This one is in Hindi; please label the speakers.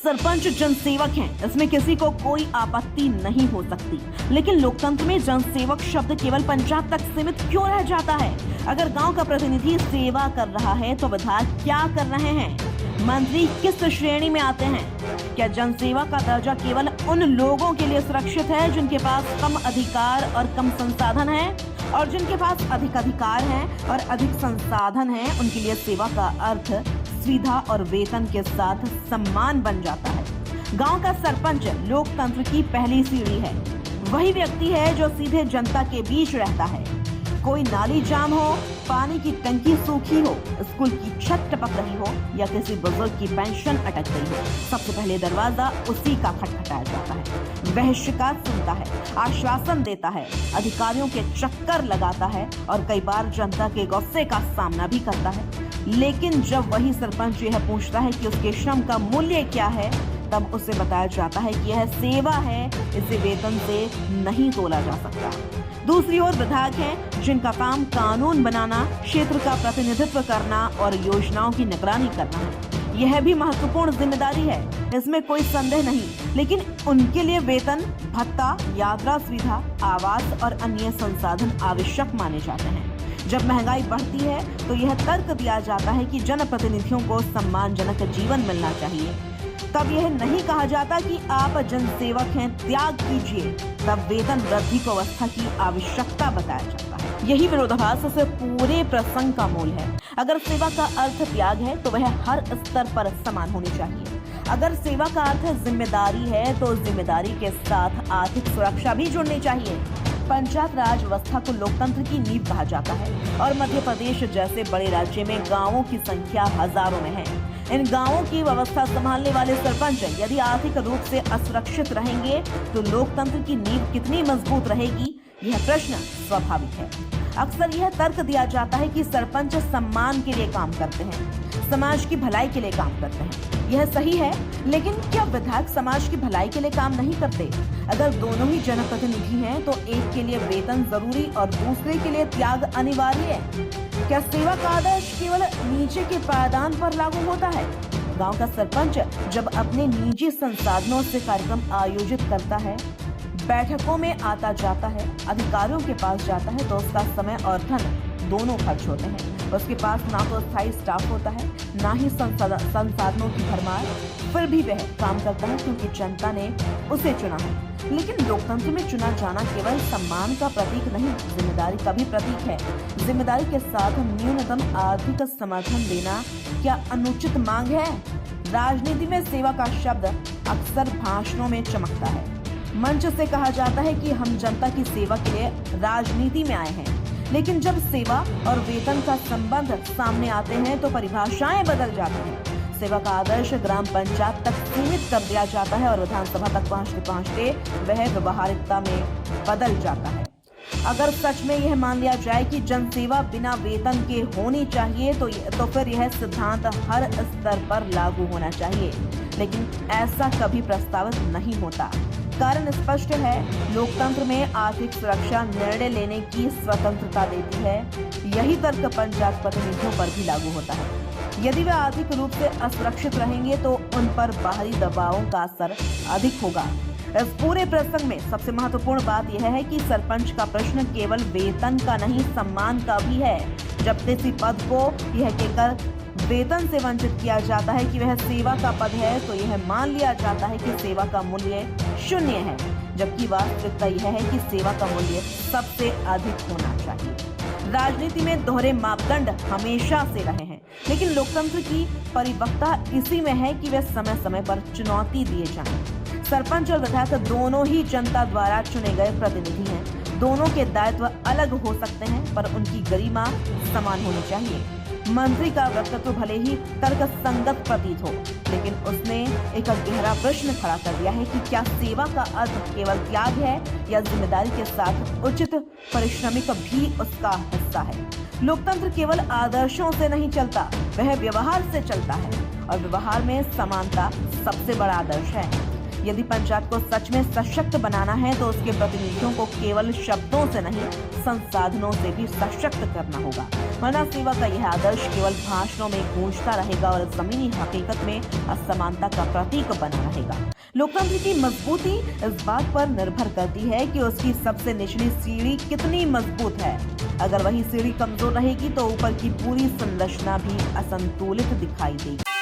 Speaker 1: सरपंच जनसेवक हैं, इसमें किसी को कोई आपत्ति नहीं हो सकती। लेकिन लोकतंत्र में जनसेवक शब्द केवल पंचायत तक सीमित क्यों रह जाता है? अगर गांव का प्रतिनिधि सेवा कर रहा है तो विधायक क्या कर रहे हैं? मंत्री किस श्रेणी में आते हैं? क्या जनसेवा का दर्जा केवल उन लोगों के लिए सुरक्षित है जिनके पास कम अधिकार और कम संसाधन है, और जिनके पास अधिक अधिकार हैं और अधिक संसाधन हैं उनके लिए सेवा का अर्थ सुविधा और वेतन के साथ सम्मान बन जाता है? गांव का सरपंच लोकतंत्र की पहली सीढ़ी है। वही व्यक्ति है जो सीधे जनता के बीच रहता है। कोई नाली जाम हो, पानी की टंकी सूखी हो, स्कूल की छत टपक रही हो या किसी बुजुर्ग की पेंशन अटक गई हो, सबसे पहले दरवाजा उसी का खटखटाया जाता है। वह शिकायत सुनता है, आश्वासन देता है, अधिकारियों के चक्कर लगाता है और कई बार जनता के गुस्से का सामना भी करता है। लेकिन जब वही सरपंच यह पूछता है कि उसके श्रम का मूल्य क्या है, तब उसे बताया जाता है कि यह सेवा है, इसे वेतन से नहीं तोला जा सकता। दूसरी ओर विधायक हैं जिनका काम कानून बनाना, क्षेत्र का प्रतिनिधित्व करना और योजनाओं की निगरानी करना है। यह भी महत्वपूर्ण जिम्मेदारी है, इसमें कोई संदेह नहीं। लेकिन उनके लिए वेतन, भत्ता, यात्रा सुविधा, आवास और अन्य संसाधन आवश्यक माने जाते हैं। जब महंगाई बढ़ती है तो यह तर्क दिया जाता है कि जनप्रतिनिधियों को सम्मानजनक जीवन मिलना चाहिए। तब यह नहीं कहा जाता कि आप जनसेवक हैं, त्याग कीजिए। तब वेतन वृद्धि को अवस्था की आवश्यकता बताया जाता है। यही विरोधाभास से पूरे प्रसंग का मूल है। अगर सेवा का अर्थ त्याग है तो वह हर स्तर पर समान होनी चाहिए। अगर सेवा का अर्थ जिम्मेदारी है तो जिम्मेदारी के साथ आर्थिक सुरक्षा भी जुड़नी चाहिए। पंचायत राज व्यवस्था को लोकतंत्र की नींव कहा जाता है और मध्य प्रदेश जैसे बड़े राज्य में गांवों की संख्या हजारों में है। इन गांवों की व्यवस्था संभालने वाले सरपंच यदि आर्थिक रूप से असुरक्षित रहेंगे तो लोकतंत्र की नींव कितनी मजबूत रहेगी? यह प्रश्न स्वाभाविक है। अक्सर यह तर्क दिया जाता है कि सरपंच सम्मान के लिए काम करते हैं, समाज की भलाई के लिए काम करते हैं। यह सही है, लेकिन क्या विधायक समाज की भलाई के लिए काम नहीं करते? अगर दोनों ही जनप्रतिनिधि हैं तो एक के लिए वेतन जरूरी और दूसरे के लिए त्याग अनिवार्य है। क्या सेवा का आदर्श केवल नीचे के पायदान पर लागू होता है? गांव का सरपंच जब अपने निजी संसाधनों से कार्यक्रम आयोजित करता है, बैठकों में आता जाता है, अधिकारियों के पास जाता है, तो उसका समय और धन दोनों खर्च होते हैं। उसके पास ना तो स्थायी स्टाफ होता है, ना ही संसाधनों की भरमार। फिर भी वह काम करता है क्योंकि जनता ने उसे चुना है। लेकिन लोकतंत्र में चुना जाना केवल सम्मान का प्रतीक नहीं, जिम्मेदारी का भी प्रतीक है। जिम्मेदारी के साथ न्यूनतम आर्थिक समर्थन देना क्या अनुचित मांग है? राजनीति में सेवा का शब्द अक्सर भाषणों में चमकता है। मंच से कहा जाता है कि हम जनता की सेवा के लिए राजनीति में आए हैं, लेकिन जब सेवा और वेतन का संबंध सामने आते हैं तो परिभाषाएं बदल जाती हैं। सेवा का आदर्श ग्राम पंचायत तक सीमित कर दिया जाता है और विधानसभा तक पहुंचते पहुंचते वह व्यवहारिकता में बदल जाता है। अगर सच में यह मान लिया जाए कि जनसेवा बिना वेतन के होनी चाहिए तो फिर यह सिद्धांत हर स्तर पर लागू होना चाहिए। लेकिन ऐसा कभी प्रस्तावित नहीं होता। कारण स्पष्ट है, लोकतंत्र में आर्थिक सुरक्षा निर्णय लेने की स्वतंत्रता देती है। यही तर्क पंचायत प्रतिनिधियों पर भी लागू होता है। यदि वे आर्थिक रूप से असुरक्षित रहेंगे तो उन पर बाहरी दबावों का असर अधिक होगा। इस पूरे प्रसंग में सबसे महत्वपूर्ण बात यह है कि सरपंच का प्रश्न केवल वेतन का नहीं, सम्मान का भी है। जब किसी पद को यह कहकर वेतन से वंचित किया जाता है कि वह सेवा का पद है तो यह मान लिया जाता है कि सेवा का मूल्य शून्य है, जबकि वास्तविकता यह है कि सेवा का मूल्य सबसे अधिक होना चाहिए। राजनीति में दोहरे मापदंड हमेशा से रहे हैं, लेकिन लोकतंत्र की परिपक्वता इसी में है कि वे समय समय पर चुनौती दिए जाएं। सरपंच और विधायक दोनों ही जनता द्वारा चुने गए प्रतिनिधि हैं। दोनों के दायित्व अलग हो सकते हैं पर उनकी गरिमा समान होनी चाहिए। मंत्री का वक्तव्य भले ही तर्कसंगत प्रतीत हो, लेकिन उसने एक गहरा प्रश्न खड़ा कर दिया है कि क्या सेवा का अर्थ केवल त्याग है या जिम्मेदारी के साथ उचित पारिश्रमिक भी उसका हिस्सा है? लोकतंत्र केवल आदर्शों से नहीं चलता, वह व्यवहार से चलता है और व्यवहार में समानता सबसे बड़ा आदर्श है। यदि पंचायत को सच में सशक्त बनाना है तो उसके प्रतिनिधियों को केवल शब्दों से नहीं, संसाधनों से भी सशक्त करना होगा, वरना सेवा का यह आदर्श केवल भाषणों में गूंजता रहेगा और जमीनी हकीकत में असमानता का प्रतीक बना रहेगा। लोकतंत्र की मजबूती इस बात पर निर्भर करती है कि उसकी सबसे निचली सीढ़ी कितनी मजबूत है। अगर वही सीढ़ी कमजोर रहेगी तो ऊपर की पूरी संरचना भी असंतुलित दिखाई देगी।